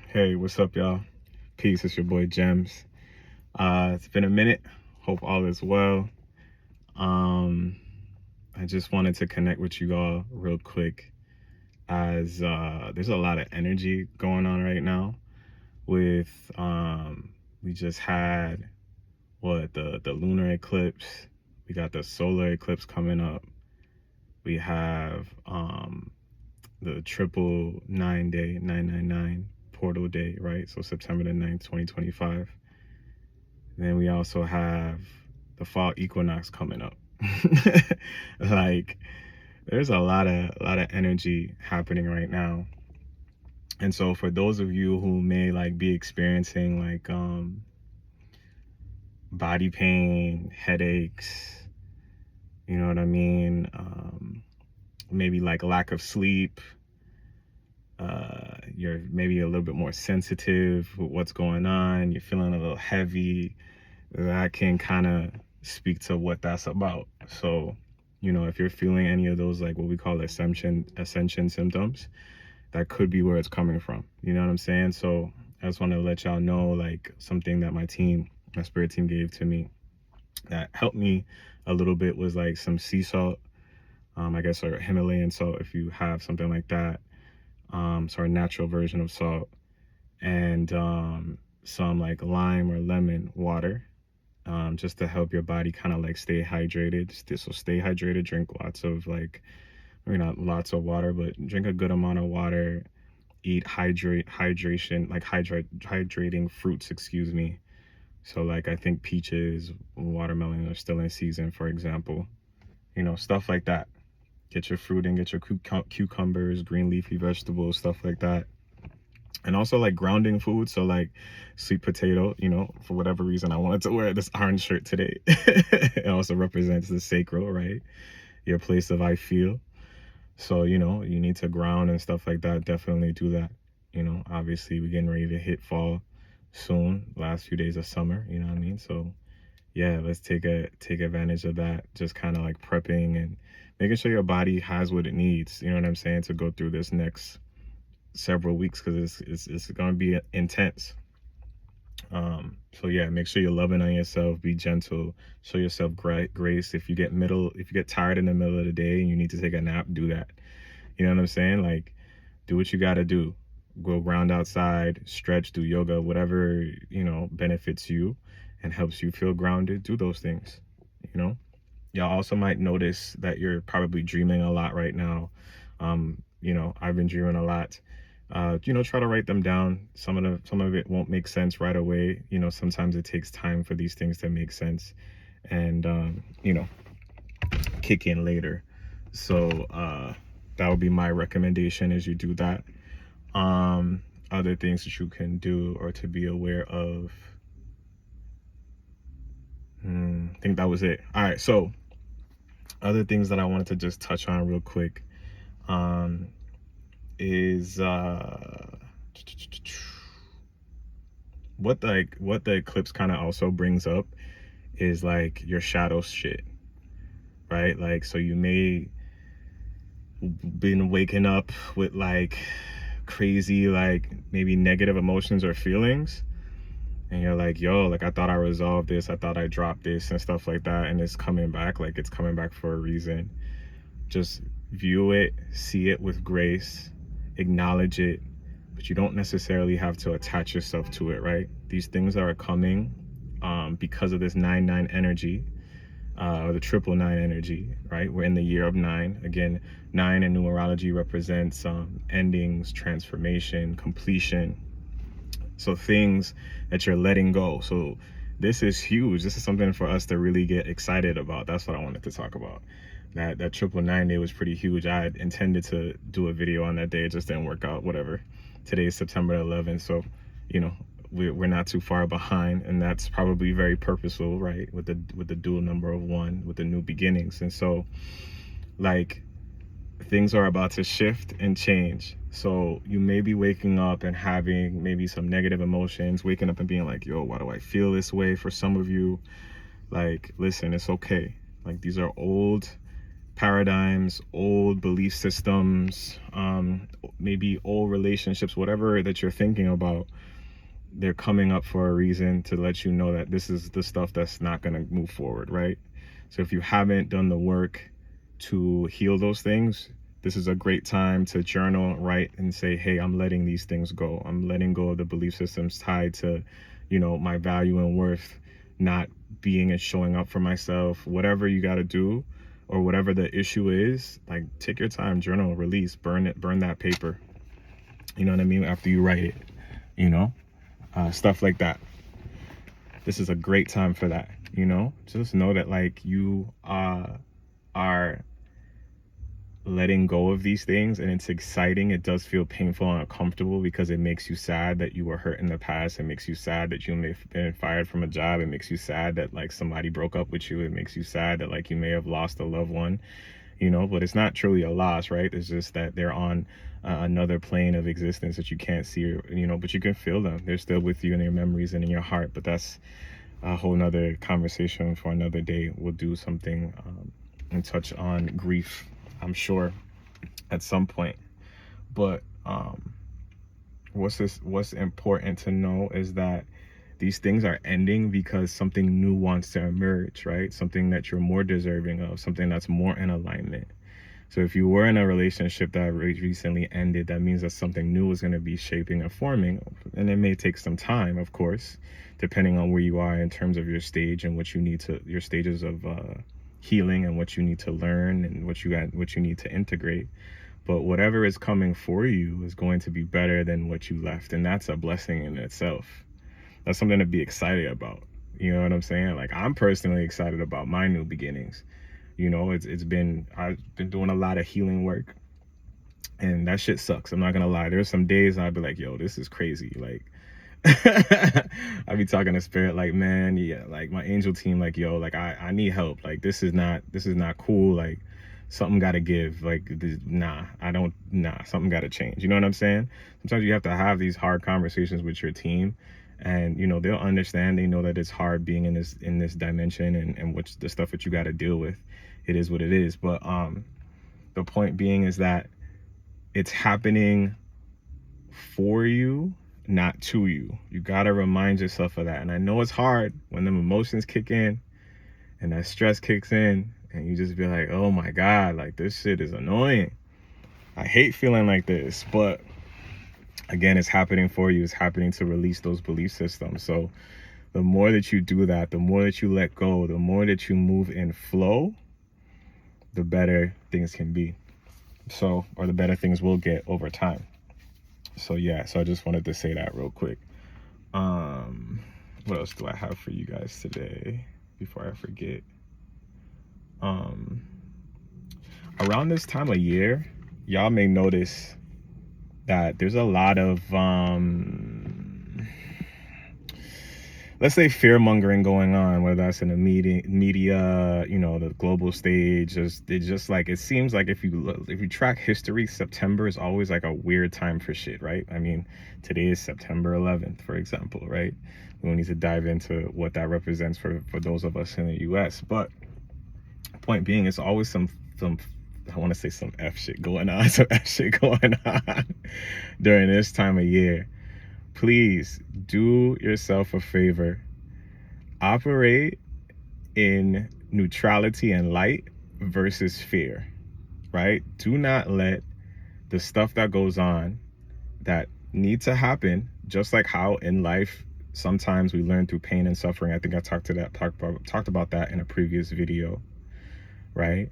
Hey, what's up, y'all? Peace, it's your boy Gems. It's been a minute. Hope all is well. Um, I just wanted to connect with you all real quick as there's a lot of energy going on right now with we just had the lunar eclipse. We got the solar eclipse coming up. We have the triple 9 day 999 portal day, right? So September the 9th, 2025. And then we also have the fall equinox coming up. Like there's a lot of energy happening right now. And so for those of you who may like be experiencing like body pain, headaches, you know what I mean? Maybe like lack of sleep, you're maybe a little bit more sensitive with what's going on, you're feeling a little heavy, that can kind of speak to what that's about. So, if you're feeling any of those, like what we call ascension symptoms, that could be where it's coming from. You know what I'm saying? So I just want to let y'all know, like, something that my spirit team gave to me that helped me a little bit was like some sea salt, I guess, or Himalayan salt if you have something like that. So a natural version of salt, and some like lime or lemon water, just to help your body kind of like stay hydrated. So stay hydrated, drink lots of like, maybe not lots of water, but drink a good amount of water. Eat hydrating fruits, excuse me. So like I think peaches, watermelon are still in season, for example. Stuff like that. Get your fruit and get your cucumbers, green leafy vegetables, stuff like that. And also like grounding food, so like sweet potato. For whatever reason I wanted to wear this orange shirt today. It also represents the sacral, right? Your place of I feel. So you need to ground and stuff like that. Definitely do that. Obviously we're getting ready to hit fall soon, last few days of summer, you know what I mean? So yeah, let's take advantage of that, just kind of like prepping and making sure your body has what it needs, you know what I'm saying, to go through this next several weeks, because it's going to be intense. So yeah, make sure you're loving on yourself, be gentle, show yourself grace. If you get tired in the middle of the day and you need to take a nap, do that. You know what I'm saying? Like, do what you got to do. Go ground outside, stretch, do yoga, whatever benefits you and helps you feel grounded. Do those things. Y'all also might notice that you're probably dreaming a lot right now. I've been dreaming a lot. Try to write them down. Some of it won't make sense right away. Sometimes it takes time for these things to make sense and kick in later. So that would be my recommendation as you do that. Other things that you can do or to be aware of. I think that was it. All right, so other things that I wanted to just touch on real quick is what the eclipse kind of also brings up is like your shadow shit, right? Like, so you may been waking up with like crazy, like maybe negative emotions or feelings, and you're like, yo, like I thought I resolved this, I thought I dropped this and stuff like that, and it's coming back. Like, it's coming back for a reason. Just view it, see it with grace, acknowledge it, but you don't necessarily have to attach yourself to it, right? These things are coming because of this 9-9 energy, or the triple 9 energy, right? We're in the year of 9. Again, 9 in numerology represents endings, transformation, completion. So things that you're letting go. So this is huge. This is something for us to really get excited about. That's what I wanted to talk about. That triple 9 day was pretty huge. I had intended to do a video on that day. It just didn't work out, whatever. Today is September 11th. So, we're not too far behind, and that's probably very purposeful, right? With the dual number of 1, with the new beginnings. And so, like, things are about to shift and change. So you may be waking up and having maybe some negative emotions, waking up and being like, yo, why do I feel this way? For some of you, like, listen, it's okay. Like, these are old paradigms, old belief systems, maybe old relationships, whatever that you're thinking about, they're coming up for a reason to let you know that this is the stuff that's not going to move forward, right? So if you haven't done the work to heal those things, this is a great time to journal, write, and say, hey, I'm letting these things go. I'm letting go of the belief systems tied to, my value and worth not being and showing up for myself. Whatever you got to do, or whatever the issue is, like, take your time, journal, release, burn it, burn that paper. You know what I mean? After you write it, stuff like that. This is a great time for that. Just know that, like, you are letting go of these things, and it's exciting. It does feel painful and uncomfortable because it makes you sad that you were hurt in the past. It makes you sad that you may have been fired from a job. It makes you sad that, like, somebody broke up with you. It makes you sad that, like, you may have lost a loved one, but it's not truly a loss, right? It's just that they're on another plane of existence that you can't see, but you can feel them. They're still with you in your memories and in your heart. But that's a whole nother conversation for another day. We'll do something and touch on grief, I'm sure, at some point. But what's important to know is that these things are ending because something new wants to emerge, right? Something that you're more deserving of, something that's more in alignment. So if you were in a relationship that recently ended, that means that something new is going to be shaping and forming. And it may take some time, of course, depending on where you are in terms of your stage and what you need to, your stages of healing, and what you need to learn, and what you need to integrate. But whatever is coming for you is going to be better than what you left. And that's a blessing in itself. That's something to be excited about. You know what I'm saying? Like, I'm personally excited about my new beginnings. I've been doing a lot of healing work, and that shit sucks. I'm not gonna lie. There's some days I'd be like, yo, this is crazy. Like, I'd be talking to spirit, like, man, yeah, like my angel team, like, yo, like, I need help. Like, this is not cool. Like, something gotta give. Like, something gotta change. You know what I'm saying? Sometimes you have to have these hard conversations with your team, and they'll understand. They know that it's hard being in this dimension, and what's the stuff that you got to deal with. It is what it is. But the point being is that it's happening for you, not to you. You got to remind yourself of that. And I know it's hard when them emotions kick in and that stress kicks in, and you just be like, oh my God, like, this shit is annoying. I hate feeling like this. But again, it's happening for you. It's happening to release those belief systems. So the more that you do that, the more that you let go, the more that you move in flow, the better things can be. Or the better things will get over time. So yeah, so I just wanted to say that real quick. What else do I have for you guys today before I forget? Around this time of year, y'all may notice that there's a lot of let's say fear mongering going on, whether that's in the media, the global stage. It seems like if you track history, September is always like a weird time for shit, right? I mean, today is September 11th, for example, right? We don't need to dive into what that represents for those of us in the US, but point being, it's always some I want to say some F shit going on, during this time of year. Please do yourself a favor. Operate in neutrality and light versus fear, right? Do not let the stuff that goes on that need to happen, just like how in life sometimes we learn through pain and suffering. I think I talked about that in a previous video, right?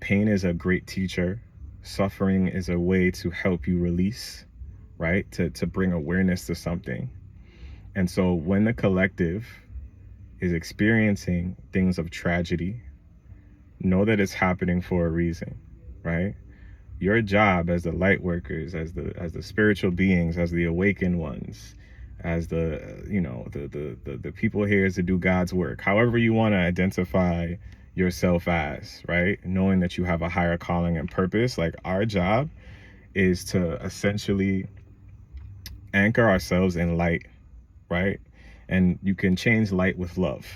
Pain is a great teacher. Suffering is a way to help you release, right? To bring awareness to something. And so when the collective is experiencing things of tragedy, know that it's happening for a reason, right? Your job as the light workers, as the spiritual beings, as the awakened ones, as the people here is to do God's work. However you want to identify yourself as, right? Knowing that you have a higher calling and purpose. Like, our job is to essentially anchor ourselves in light, right? And you can change light with love.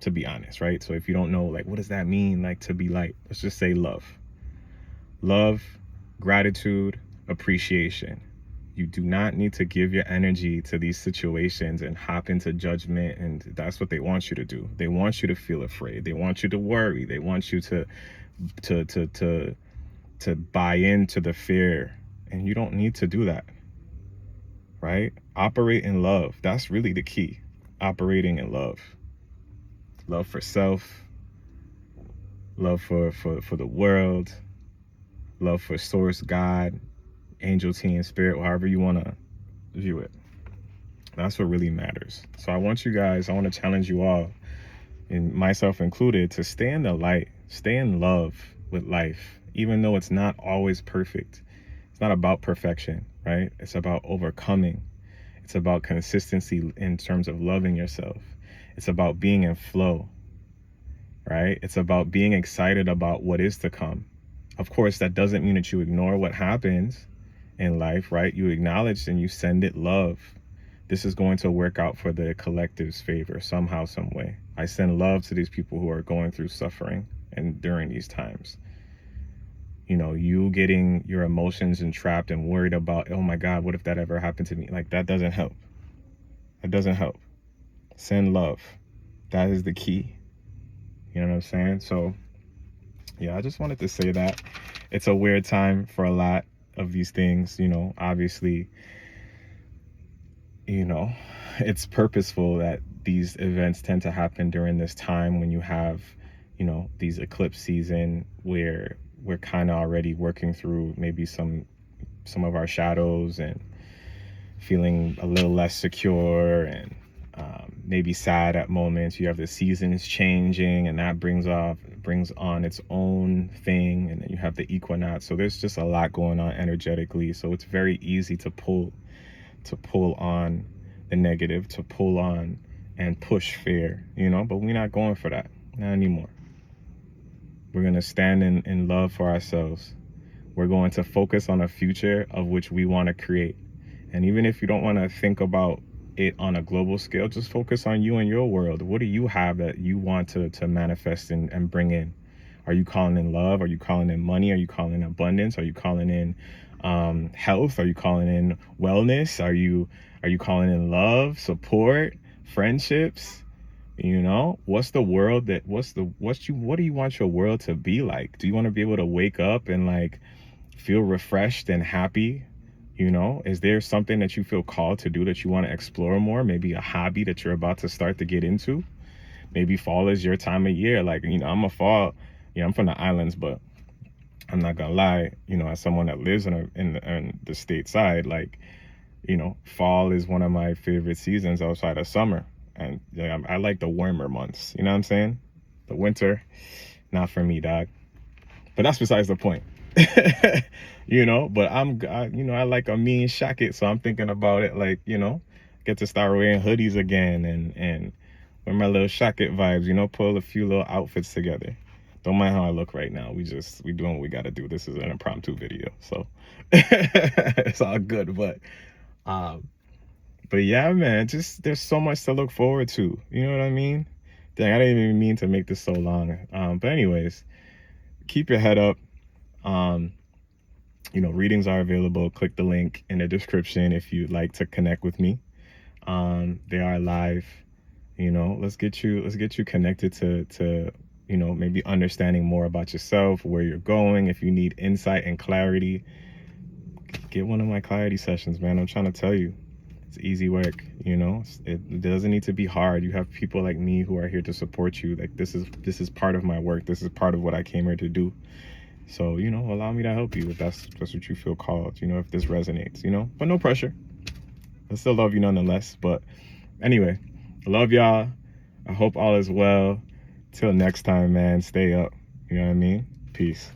to be honest, right? So if you don't know, like, what does that mean, like, to be light? Let's just say love. Love, gratitude, appreciation. You do not need to give your energy to these situations and hop into judgment, and that's what they want you to do. They want you to feel afraid. They want you to worry. They want you to buy into the fear, and you don't need to do that, right? Operate in love. That's really the key. Operating in love. Love for self, love for the world, love for source, God, angel, team, spirit, however you want to view it. That's what really matters. So I want to challenge you all, and myself included, to stay in the light, stay in love with life, even though it's not always perfect. It's not about perfection, right? It's about overcoming. It's about consistency in terms of loving yourself. It's about being in flow, right? It's about being excited about what is to come. Of course, that doesn't mean that you ignore what happens in life, right? You acknowledge and you send it love. This is going to work out for the collective's favor somehow, some way. I send love to these people who are going through suffering and during these times. You know, you getting your emotions entrapped and worried about, oh my God, what if that ever happened to me? Like, that doesn't help. That doesn't help. Send love. That is the key. You know what I'm saying? So, yeah, I just wanted to say that. It's a weird time for a lot of these things, you know. Obviously, you know, it's purposeful that these events tend to happen during this time when you have, you know, these eclipse season where we're kind of already working through maybe some of our shadows and feeling a little less secure and maybe sad at moments. You have the seasons changing, and that brings on its own thing, and then you have the equinox. So there's just a lot going on energetically. So it's very easy to pull on the negative, to pull on and push fear, you know, but we're not going for that, not anymore. We're going to stand in love for ourselves. We're going to focus on a future of which we want to create. And even if you don't want to think about it on a global scale, just focus on you and your world. What do you have that you want to manifest and bring in? Are you calling in love? Are you calling in money? Are you calling in abundance? Are you calling in health? Are you calling in wellness? Are you calling in love, support, friendships? You know, what do you want your world to be like? Do you want to be able to wake up and like feel refreshed and happy? You know, is there something that you feel called to do that you want to explore more? Maybe a hobby that you're about to start to get into. Maybe fall is your time of year. Like, you know, I'm from the islands, but I'm not gonna lie, you know, as someone that lives in the state side, like, you know, fall is one of my favorite seasons outside of summer. And yeah, I like the warmer months, you know what I'm saying? The winter, not for me, dog. But that's besides the point. You know, but I like a mean shacket, so I'm thinking about it, like, you know, get to start wearing hoodies again and wear my little shacket vibes, you know, pull a few little outfits together. Don't mind how I look right now. We doing what we gotta do. This is an impromptu video, so it's all good. But yeah, man, just there's so much to look forward to. You know what I mean? Dang, I didn't even mean to make this so long. But anyways, keep your head up. You know, readings are available. Click the link in the description if you'd like to connect with me. They are live. You know, let's get you connected to you know, maybe understanding more about yourself, where you're going. If you need insight and clarity, get one of my clarity sessions, man. I'm trying to tell you, it's easy work. You know, it doesn't need to be hard. You have people like me who are here to support you. Like, this is part of my work. This is part of what I came here to do. So, you know, allow me to help you if that's what you feel called, you know, if this resonates, you know, but no pressure. I still love you nonetheless. But anyway, I love y'all. I hope all is well. Till next time, man, stay up. You know what I mean? Peace.